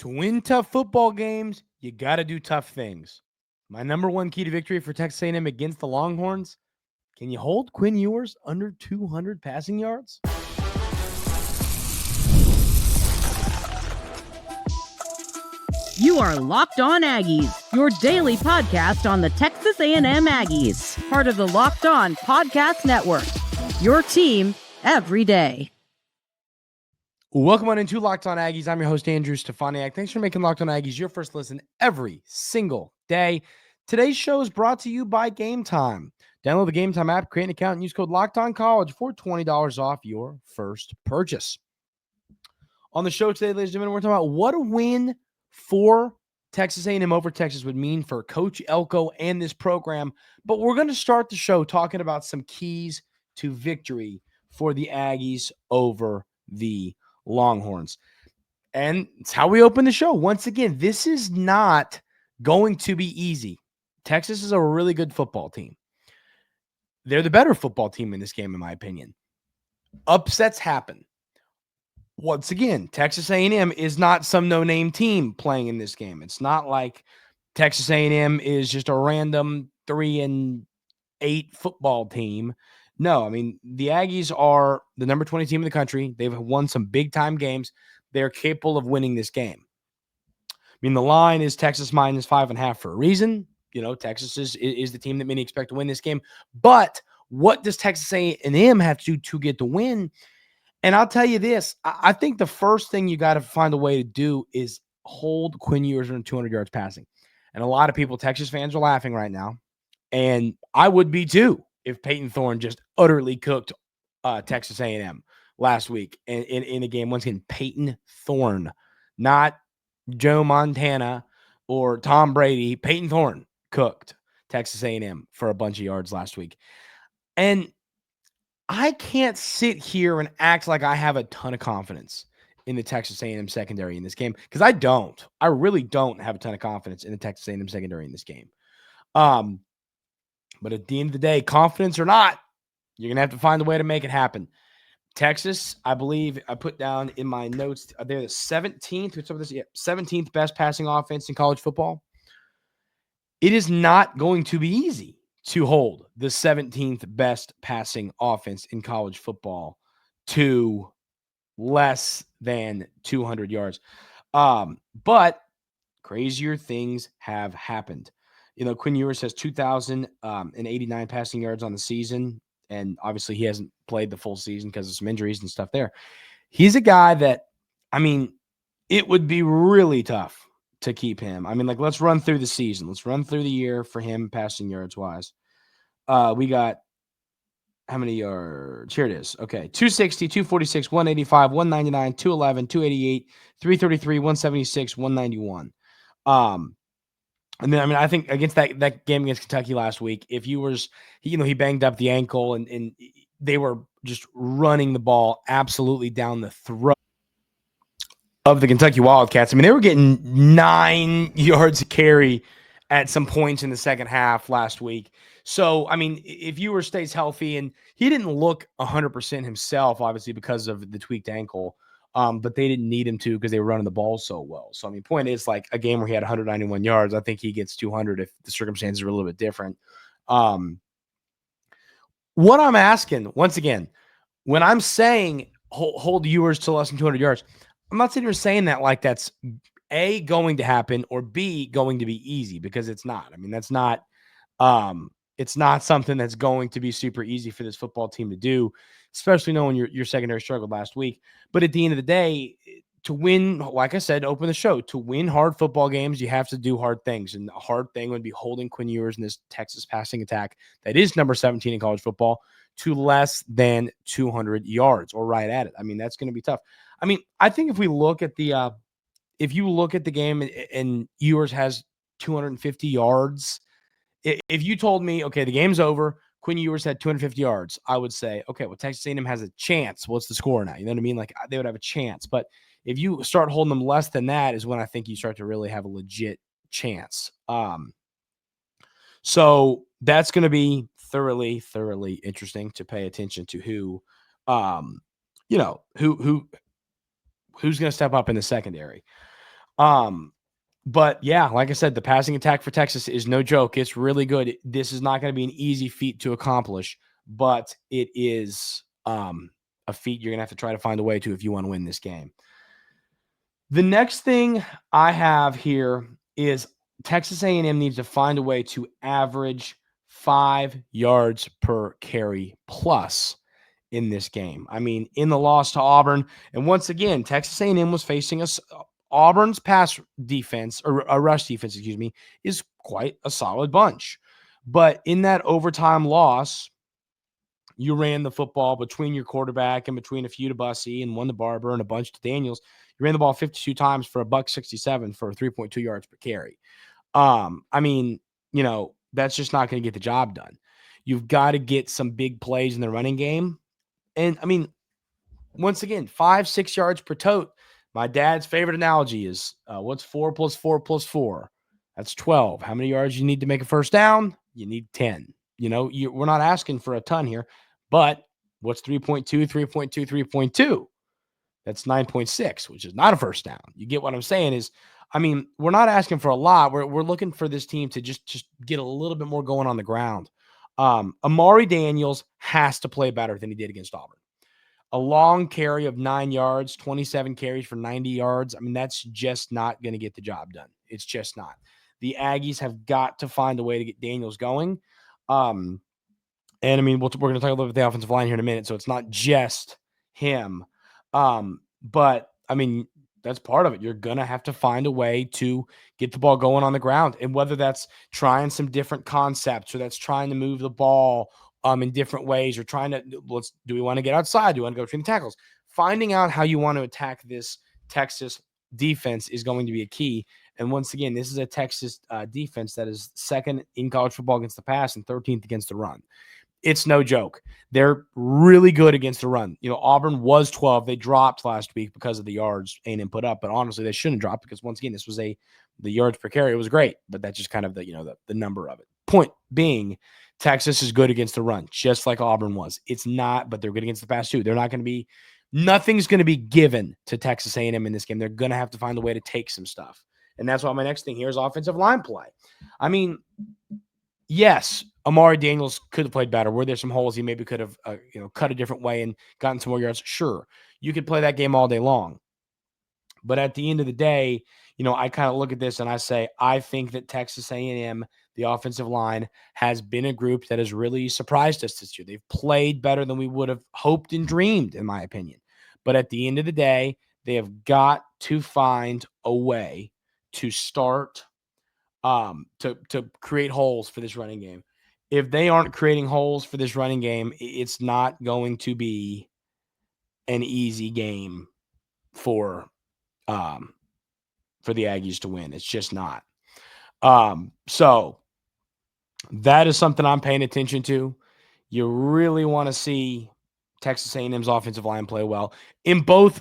To win tough football games, you got to do tough things. My number one key to victory for Texas A&M against the Longhorns, can you hold Quinn Ewers under 200 passing yards? You are Locked On Aggies, your daily podcast on the Texas A&M Aggies, part of the Locked On Podcast Network, your team every day. Welcome on into Locked On Aggies. I'm your host, Andrew Stefaniak. Thanks for making Locked On Aggies your first listen every single day. Today's show is brought to you by Game Time. Download the Game Time app, create an account, and use code LOCKEDONCollege for $20 off your first purchase. On the show today, ladies and gentlemen, we're talking about what a win for Texas A&M over Texas would mean for Coach Elko and this program. But we're going to start the show talking about some keys to victory for the Aggies over the Longhorns. And it's how we open the show. Once again, this is not going to be easy. Texas is a really good football team. They're the better football team in this game, in my opinion. Upsets happen. Once again, Texas A&M is not some no-name team playing in this game. It's not like Texas A&M is just a random 3-8 football team. No, I mean, the Aggies are the number 20 team in the country. They've won some big-time games. They're capable of winning this game. I mean, the line is Texas minus 5.5 for a reason. You know, Texas is the team that many expect to win this game. But what does Texas A&M have to do to get the win? And I'll tell you this. I think the first thing you got to find a way to do is hold Quinn Ewers under 200 yards passing. And a lot of people, Texas fans, are laughing right now. And I would be too if Peyton Thorne just utterly cooked Texas A&M last week in a game. Once again, Peyton Thorne, not Joe Montana or Tom Brady. Peyton Thorne cooked Texas A&M for a bunch of yards last week. And I can't sit here and act like I have a ton of confidence in the Texas A&M secondary in this game, because I don't. I really don't have a ton of confidence in the Texas A&M secondary in this game. But at the end of the day, confidence or not, you're going to have to find a way to make it happen. Texas, I believe I put down in my notes, they're the 17th, 17th best passing offense in college football. It is not going to be easy to hold the 17th best passing offense in college football to less than 200 yards. But crazier things have happened. You know, Quinn Ewers has 2,089 passing yards on the season, and obviously he hasn't played the full season because of some injuries and stuff there. He's a guy that, I mean, it would be really tough to keep him. I mean, like, let's run through the season. Let's run through the year for him passing yards wise. We got how many yards? Here it is. Okay. 260, 246, 185, 199, 211, 288, 333, 176, 191. And then, I mean, I think against that game against Kentucky last week, if Ewers, he banged up the ankle and they were just running the ball absolutely down the throat of the Kentucky Wildcats. I mean, they were getting 9 yards a carry at some points in the second half last week. So, I mean, if Ewers stays healthy, and he didn't look 100% himself, obviously, because of the tweaked ankle, but they didn't need him to because they were running the ball so well. So, I mean, point is, like, a game where he had 191 yards, I think he gets 200 if the circumstances are a little bit different. What I'm asking, once again, when I'm saying hold Ewers to less than 200 yards, I'm not sitting here saying that like that's A, going to happen, or B, going to be easy, because it's not. I mean, that's not it's not something that's going to be super easy for this football team to do, especially knowing your secondary struggled last week. But at the end of the day, to win, like I said, open the show, to win hard football games, you have to do hard things. And a hard thing would be holding Quinn Ewers in this Texas passing attack that is number 17 in college football to less than 200 yards, or right at it. I mean, that's going to be tough. I mean, I think if you look at the game and Ewers has 250 yards, if you told me, okay, the game's over, Quinn Ewers had 250 yards, I would say, okay, well, Texas A&M has a chance. What's the score now? You know what I mean? Like, they would have a chance. But if you start holding them less than that is when I think you start to really have a legit chance. So that's going to be thoroughly interesting to pay attention to who's going to step up in the secondary. But yeah, like I said, the passing attack for Texas is no joke. It's really good. This is not going to be an easy feat to accomplish, but it is a feat you're going to have to try to find a way to if you want to win this game. The next thing I have here is Texas A&M needs to find a way to average 5 yards per carry plus in this game. I mean, in the loss to Auburn, and once again, Texas A&M was facing us. Auburn's pass defense, or a rush defense, excuse me, is quite a solid bunch. But in that overtime loss, you ran the football between your quarterback and between a few to Bussey and one to Barber and a bunch to Daniels. You ran the ball 52 times for $167 for 3.2 yards per carry. I mean, that's just not going to get the job done. You've got to get some big plays in the running game. And I mean, once again, 5-6 yards per tote. My dad's favorite analogy is what's 4 plus 4 plus 4? That's 12. How many yards you need to make a first down? You need 10. We're not asking for a ton here, but what's 3.2, 3.2, 3.2? That's 9.6, which is not a first down. You get what I'm saying is, I mean, we're not asking for a lot. We're looking for this team to just get a little bit more going on the ground. Amari Daniels has to play better than he did against Auburn. A long carry of 9 yards, 27 carries for 90 yards. I mean, that's just not going to get the job done. It's just not. The Aggies have got to find a way to get Daniels going. And I mean, we're going to talk a little bit about the offensive line here in a minute, so it's not just him. But I mean, that's part of it. You're going to have to find a way to get the ball going on the ground. And whether that's trying some different concepts or that's trying to move the ball in different ways or trying to, do we want to get outside? Do we want to go between the tackles? Finding out how you want to attack this Texas defense is going to be a key. And once again, this is a Texas defense that is second in college football against the pass and 13th against the run. It's no joke. They're really good against the run. Auburn was 12. They dropped last week because of the yards A&M put up, but honestly, they shouldn't drop because once again, this was the yards per carry. It was great, but that's just kind of the number of it. Point being, Texas is good against the run, just like Auburn was. It's not, but they're good against the pass too. Nothing's going to be given to Texas A&M in this game. They're going to have to find a way to take some stuff. And that's why my next thing here is offensive line play. I mean, yes, Amari Daniels could have played better. Were there some holes he maybe could have cut a different way and gotten some more yards? Sure. You could play that game all day long. But at the end of the day, I kind of look at this and I say, I think that Texas A&M, the offensive line, has been a group that has really surprised us this year. They've played better than we would have hoped and dreamed, in my opinion. But at the end of the day, they have got to find a way to start to create holes for this running game. If they aren't creating holes for this running game, it's not going to be an easy game for the Aggies to win. It's just not. So that is something I'm paying attention to. You really want to see Texas A&M's offensive line play well in both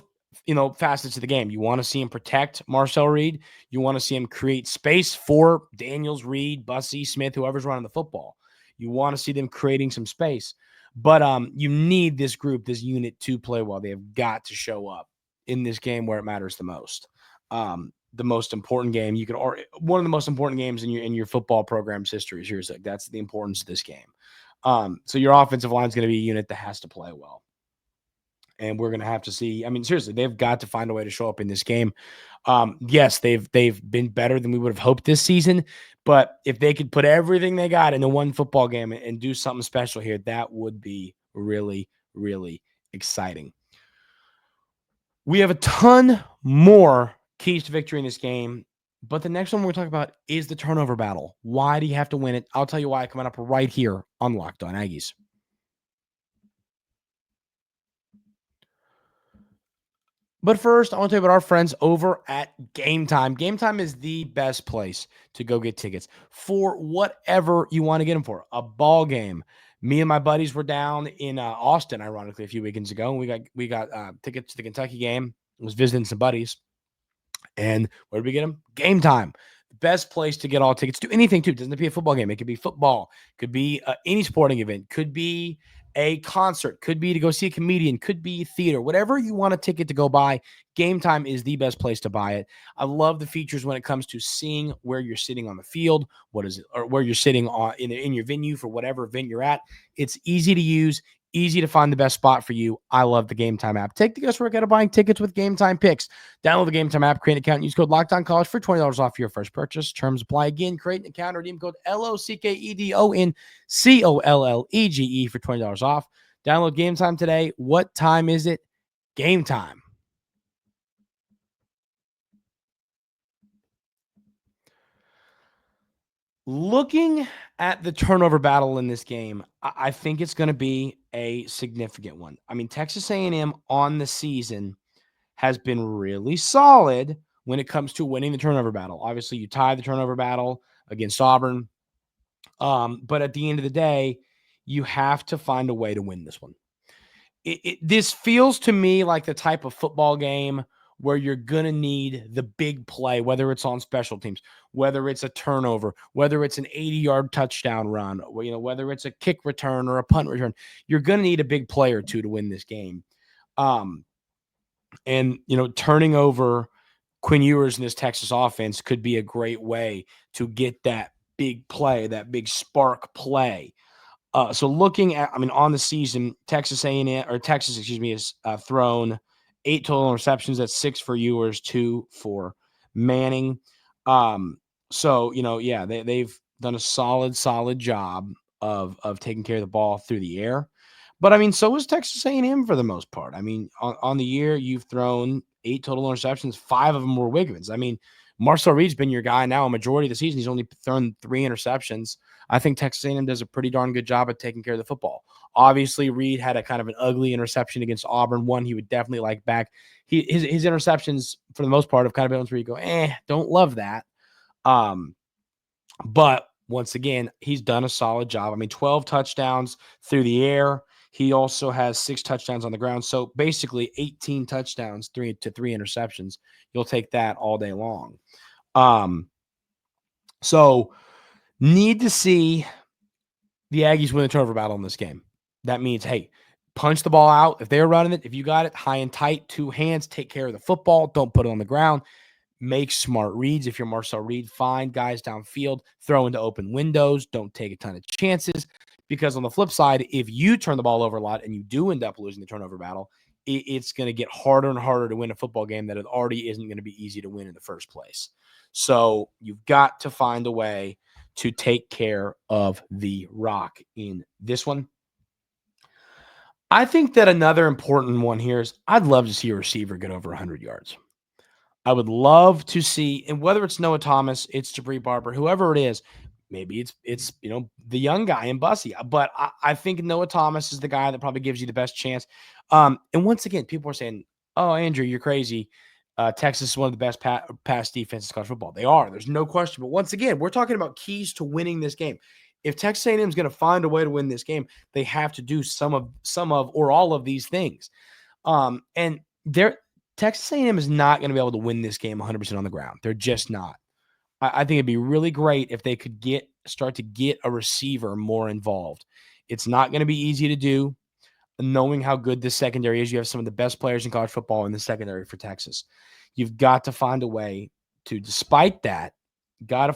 facets of the game. You want to see him protect Marcel Reed. You want to see him create space for Daniels, Reed, Bussey, Smith, whoever's running the football. You want to see them creating some space. But you need this group, this unit to play well. They have got to show up in this game where it matters the most. The most important game one of the most important games in your football program's history. Seriously, that's the importance of this game. So your offensive line is going to be a unit that has to play well. And we're going to have to see. I mean, seriously, they've got to find a way to show up in this game. Yes, they've been better than we would have hoped this season. But if they could put everything they got into one football game and do something special here, that would be really, really exciting. We have a ton more keys to victory in this game. But the next one we're going to talk about is the turnover battle. Why do you have to win it? I'll tell you why coming up right here on Locked On Aggies. But first, I want to tell you about our friends over at Game Time. Game Time is the best place to go get tickets for whatever you want to get them for. A ball game. Me and my buddies were down in Austin, ironically, a few weekends ago, and we got tickets to the Kentucky game. I was visiting some buddies. And where did we get them? Game Time. The best place to get all tickets to anything, too. It doesn't have to be a football game. It could be football. It could be any sporting event. It could be a concert, could be to go see a comedian, could be theater, whatever you want a ticket to go buy, Game Time is the best place to buy it. I love the features when it comes to seeing where you're sitting on the field, what is it, or where you're sitting on in your venue for whatever event you're at. It's easy to use, easy to find the best spot for you. I love the Game Time app. Take the guesswork out of buying tickets with Game Time picks. Download the Game Time app, create an account, and use code LOCKEDONCollege for $20 off your first purchase. Terms apply. Again, create an account, redeem code LOCKEDONCOLLEGE for $20 off. Download Game Time today. What time is it? Game time. Looking at the turnover battle in this game, I think it's going to be a significant one. I mean, Texas A&M on the season has been really solid when it comes to winning the turnover battle. Obviously, you tie the turnover battle against Auburn. But at the end of the day, you have to find a way to win this one. This feels to me like the type of football game where you're going to need the big play, whether it's on special teams, whether it's a turnover, whether it's an 80-yard touchdown run, whether it's a kick return or a punt return. You're going to need a big play or two to win this game. And turning over Quinn Ewers in this Texas offense could be a great way to get that big play, that big spark play. So looking at, on the season, Texas has thrown 8 total receptions. That's 6 for Ewers, 2 for Manning. They've done a solid job of taking care of the ball through the air. But so is Texas A&M for the most part. On the year, you've thrown 8 total interceptions. 5 of them were Wiggins. Marcel Reed's been your guy now a majority of the season. He's only thrown 3 interceptions. I think Texas A&M does a pretty darn good job at taking care of the football. Obviously, Reed had a kind of an ugly interception against Auburn, one he would definitely like back. His interceptions, for the most part, have kind of been ones where you go, don't love that. But once again, he's done a solid job. 12 touchdowns through the air. He also has 6 touchdowns on the ground. So basically 18 touchdowns, 3 interceptions. You'll take that all day long. So need to see the Aggies win the turnover battle in this game. That means, hey, punch the ball out. If they're running it, if you got it high and tight, 2 hands, take care of the football. Don't put it on the ground. Make smart reads. If you're Marcel Reed, find guys downfield, throw into open windows. Don't take a ton of chances. Because on the flip side, if you turn the ball over a lot and you do end up losing the turnover battle, it's going to get harder and harder to win a football game that it already isn't going to be easy to win in the first place. So you've got to find a way to take care of the rock in this one. I think that another important one here is I'd love to see a receiver get over 100 yards. I would love to see, and whether it's Noah Thomas, it's Jabri Barber, whoever it is, maybe it's the young guy in Bussy, but I think Noah Thomas is the guy that probably gives you the best chance. And once again, people are saying, "Oh, Andrew, you're crazy. Texas is one of the best pass defenses in college football." They are. There's no question. But once again, we're talking about keys to winning this game. If Texas A&M is going to find a way to win this game, they have to do some of or all of these things. And Texas A&M is not going to be able to win this game 100% on the ground. They're just not. I think it'd be really great if they could start to get a receiver more involved. It's not going to be easy to do, knowing how good this secondary is. You have some of the best players in college football in the secondary for Texas. You've got to find a way to, despite that, get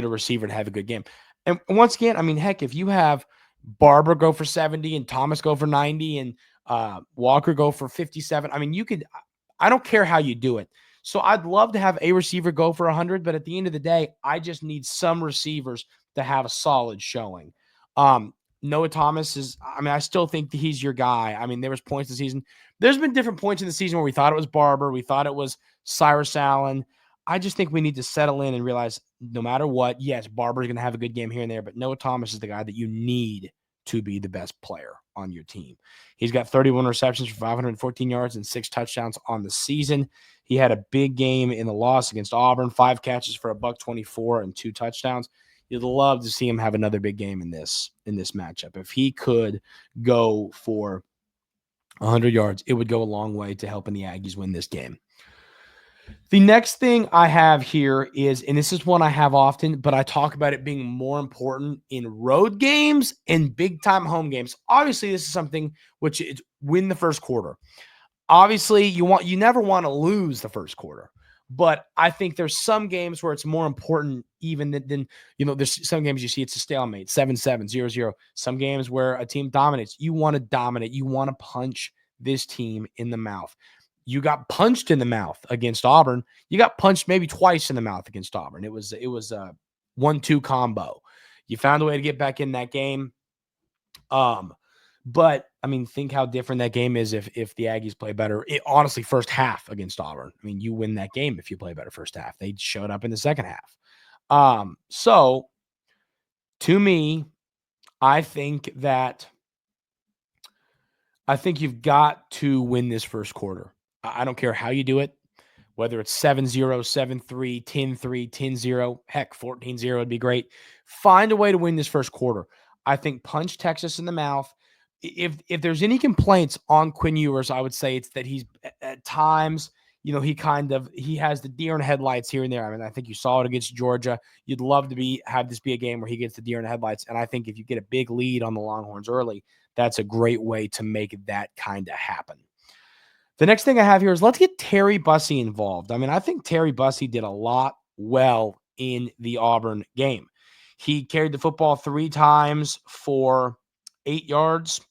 a receiver to have a good game. And once again, heck, if you have Barber go for 70 and Thomas go for 90 and Walker go for 57, you could – I don't care how you do it. So I'd love to have a receiver go for 100, but at the end of the day, I just need some receivers to have a solid showing. Noah Thomas is, I still think that he's your guy. There was points in the season. There's been different points in the season where we thought it was Barber. We thought it was Cyrus Allen. I just think we need to settle in and realize no matter what, yes, Barber's going to have a good game here and there, but Noah Thomas is the guy that you need to be the best player on your team. He's got 31 receptions for 514 yards and 6 touchdowns on the season. He had a big game in the loss against Auburn, 5 catches for $124 and 2 touchdowns. You'd love to see him have another big game in this matchup. If he could go for 100 yards, it would go a long way to helping the Aggies win this game. The next thing I have here is, and this is one I have often, but I talk about it being more important in road games and big time home games. Obviously, this is something which is win the first quarter. Obviously, you never want to lose the first quarter, but I think there's some games where it's more important even than there's some games you see it's a stalemate, 7-7, 0-0. Some games where a team dominates. You want to dominate. You want to punch this team in the mouth. You got punched in the mouth against Auburn. You got punched maybe twice in the mouth against Auburn. It was a 1-2 combo. You found a way to get back in that game. But I mean, think how different that game is if the Aggies play better. Honestly, first half against Auburn. I mean, you win that game if you play better first half. They showed up in the second half. So to me, I think you've got to win this first quarter. I don't care how you do it, whether it's 7-0, 7-3, 10-3, 10-0, heck, 14-0 would be great. Find a way to win this first quarter. I think punch Texas in the mouth. If there's any complaints on Quinn Ewers, I would say it's that he's at times, he has the deer in headlights here and there. I mean, I think you saw it against Georgia. You'd love to have this be a game where he gets the deer in the headlights. And I think if you get a big lead on the Longhorns early, that's a great way to make that kind of happen. The next thing I have here is let's get Terry Bussey involved. I mean, I think Terry Bussey did a lot well in the Auburn game. He carried the football 3 times for 8 yards.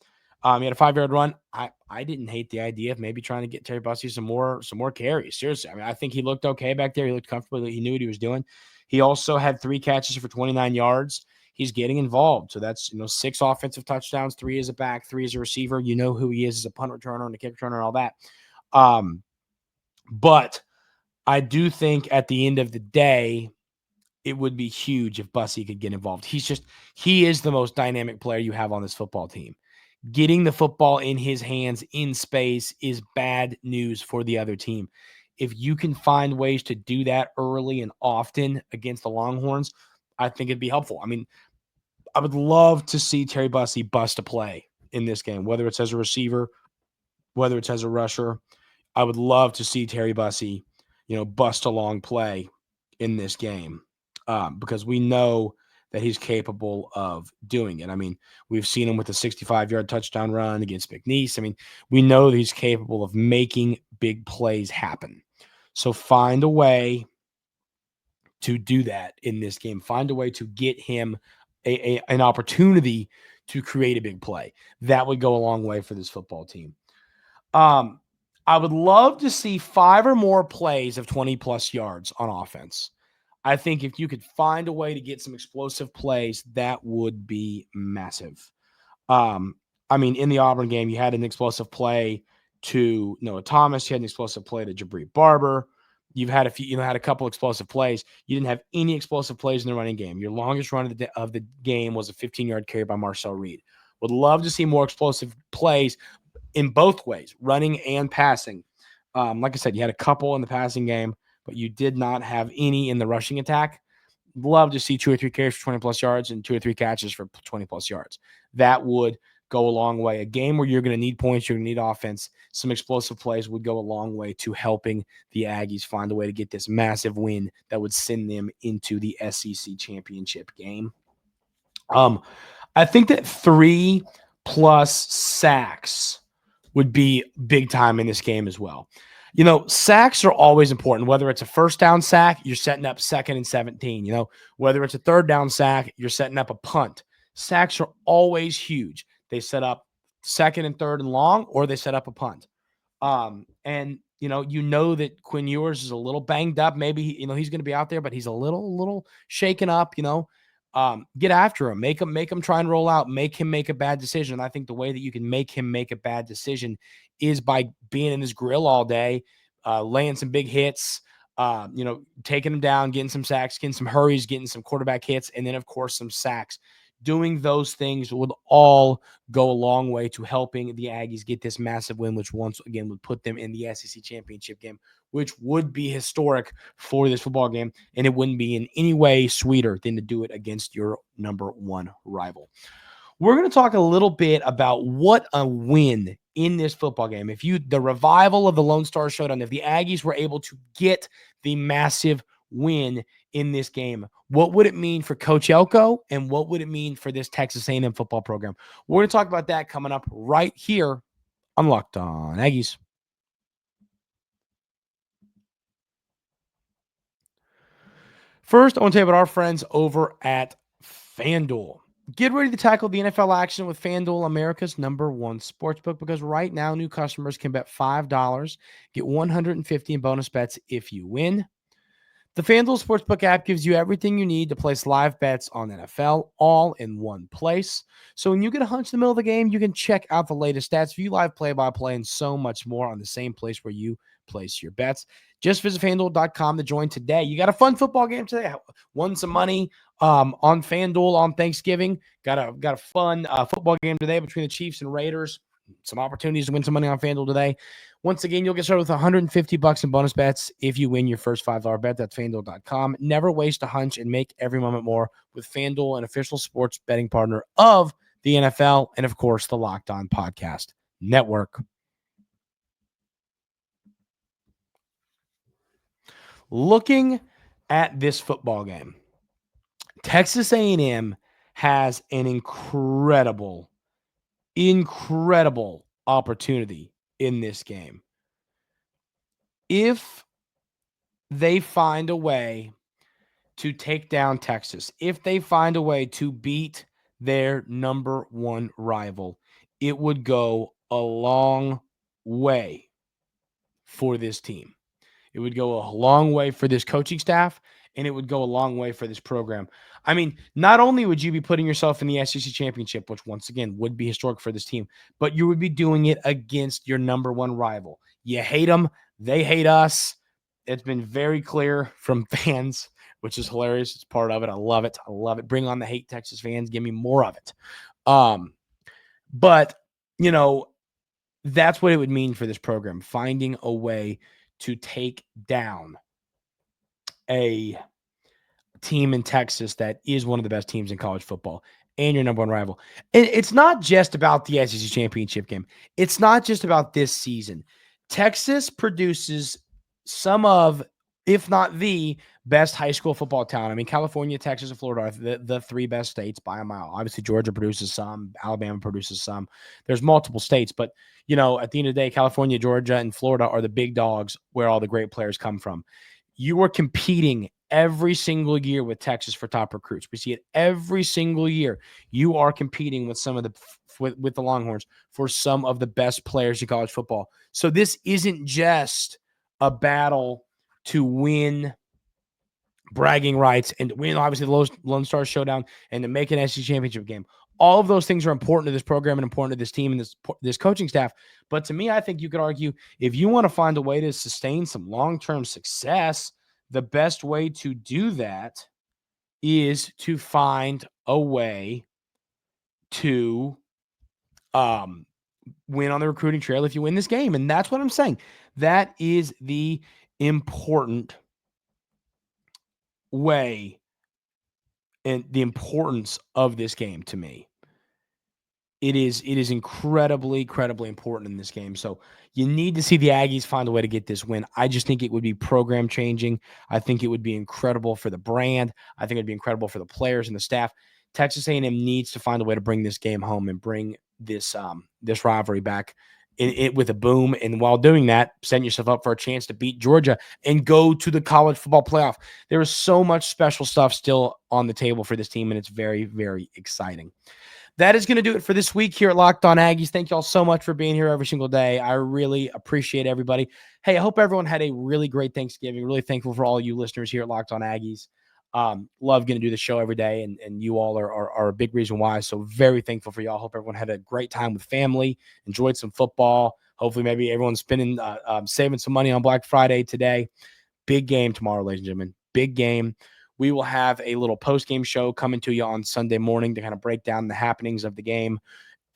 He had a 5-yard run. I didn't hate the idea of maybe trying to get Terry Bussey some more carries. Seriously, I mean, I think he looked okay back there. He looked comfortable. He knew what he was doing. He also had 3 catches for 29 yards. He's getting involved. So that's 6 offensive touchdowns, 3 as a back, 3 as a receiver. You know who he is as a punt returner and a kick returner and all that. But I do think at the end of the day, it would be huge if Bussey could get involved. He is the most dynamic player you have on this football team. Getting the football in his hands in space is bad news for the other team. If you can find ways to do that early and often against the Longhorns, I think it'd be helpful. I mean, I would love to see Terry Bussey bust a play in this game, whether it's as a receiver, whether it's as a rusher. I would love to see Terry Bussey, bust a long play in this game because we know that he's capable of doing it. I mean, we've seen him with a 65-yard touchdown run against McNeese. I mean, we know that he's capable of making big plays happen. So find a way to do that in this game. Find a way to get him an opportunity to create a big play. That would go a long way for this football team. I would love to see 5 or more plays of 20-plus yards on offense. I think if you could find a way to get some explosive plays, that would be massive. I mean, in the Auburn game, you had an explosive play to Noah Thomas. You had an explosive play to Jabri Barber. You've had a couple explosive plays. You didn't have any explosive plays in the running game. Your longest run of the game was a 15-yard carry by Marcel Reed. Would love to see more explosive plays in both ways, running and passing. Like I said, you had a couple in the passing game, but you did not have any in the rushing attack. Love to see 2 or 3 carries for 20-plus yards and 2 or 3 catches for 20-plus yards. That would go a long way. A game where you're going to need points, you're going to need offense, some explosive plays would go a long way to helping the Aggies find a way to get this massive win that would send them into the SEC championship game. I think that 3+ sacks would be big time in this game as well. Sacks are always important, whether it's a first down sack, you're setting up 2nd and 17, whether it's a 3rd down sack, you're setting up a punt. Sacks are always huge. They set up 2nd and 3rd and long, or they set up a punt. And that Quinn Ewers is a little banged up. Maybe, he's going to be out there, but he's a little shaken up, get after him, make him try and roll out, make him make a bad decision. And I think the way that you can make him make a bad decision is by being in his grill all day, laying some big hits, taking him down, getting some sacks, getting some hurries, getting some quarterback hits, and then of course some sacks. Doing those things would all go a long way to helping the Aggies get this massive win, which once again would put them in the SEC championship game, which would be historic for this football game, and it wouldn't be in any way sweeter than to do it against your number 1 rival. We're going to talk a little bit about what a win in this football game, the revival of the Lone Star Showdown, if the Aggies were able to get the massive win in this game, what would it mean for Coach Elko, and what would it mean for this Texas A&M football program? We're going to talk about that coming up right here on Locked On Aggies. First, I want to tell you about our friends over at FanDuel. Get ready to tackle the NFL action with FanDuel, America's #1 sportsbook, because right now new customers can bet $5, get $150 in bonus bets if you win. The FanDuel Sportsbook app gives you everything you need to place live bets on NFL all in one place. So when you get a hunch in the middle of the game, you can check out the latest stats, view live play-by-play, and so much more on the same place where you place your bets. Just visit FanDuel.com to join today. You got a fun football game today. Won some money on FanDuel on Thanksgiving. Got a fun football game today between the Chiefs and Raiders. Some opportunities to win some money on FanDuel today. Once again, you'll get started with $150 in bonus bets if you win your first $5 bet. That's FanDuel.com. Never waste a hunch and make every moment more with FanDuel, an official sports betting partner of the NFL and, of course, the Locked On Podcast Network. Looking at this football game, Texas A&M has an incredible opportunity in this game. If they find a way to take down Texas, if they find a way to beat their #1 rival, it would go a long way for this team. It would go a long way for this coaching staff, and it would go a long way for this program. I mean, not only would you be putting yourself in the SEC championship, which once again would be historic for this team, but you would be doing it against your #1 rival. You hate them. They hate us. It's been very clear from fans, which is hilarious. It's part of it. I love it. I love it. Bring on the hate, Texas fans. Give me more of it. But, that's what it would mean for this program, finding a way to take down a team in Texas that is one of the best teams in college football and your #1 rival. And it's not just about the SEC championship game. It's not just about this season. Texas produces some of, if not the best high school football talent. I mean, California, Texas, and Florida are the three best states by a mile. Obviously, Georgia produces some. Alabama produces some. There's multiple states, but, at the end of the day, California, Georgia, and Florida are the big dogs where all the great players come from. You are competing every single year with Texas for top recruits. We see it every single year. You are competing with some of with the Longhorns for some of the best players in college football. So this isn't just a battle to win bragging rights and win, obviously, the Lone Star Showdown and to make an SEC championship game. All of those things are important to this program and important to this team and this coaching staff. But to me, I think you could argue, if you want to find a way to sustain some long-term success, the best way to do that is to find a way to win on the recruiting trail if you win this game. And that's what I'm saying. That is the important way and the importance of this game to me. It is incredibly important in this game. So you need to see the Aggies find a way to get this win. I just think it would be program changing. I think it would be incredible for the brand. I think it'd be incredible for the players and the staff. Texas A&M needs to find a way to bring this game home and bring this rivalry back with a boom. And while doing that, setting yourself up for a chance to beat Georgia and go to the college football playoff. There is so much special stuff still on the table for this team, and it's very, very exciting. That is going to do it for this week here at Locked On Aggies. Thank you all so much for being here every single day. I really appreciate everybody. Hey, I hope everyone had a really great Thanksgiving. Really thankful for all you listeners here at Locked On Aggies. Love getting to do the show every day, and you all are a big reason why. So very thankful for y'all. Hope everyone had a great time with family, enjoyed some football. Hopefully maybe everyone's saving some money on Black Friday today. Big game tomorrow, ladies and gentlemen. Big game. We will have a little post-game show coming to you on Sunday morning to kind of break down the happenings of the game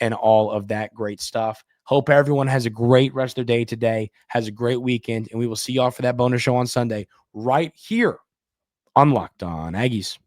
and all of that great stuff. Hope everyone has a great rest of their day today, has a great weekend, and we will see y'all for that bonus show on Sunday right here on Locked On Aggies.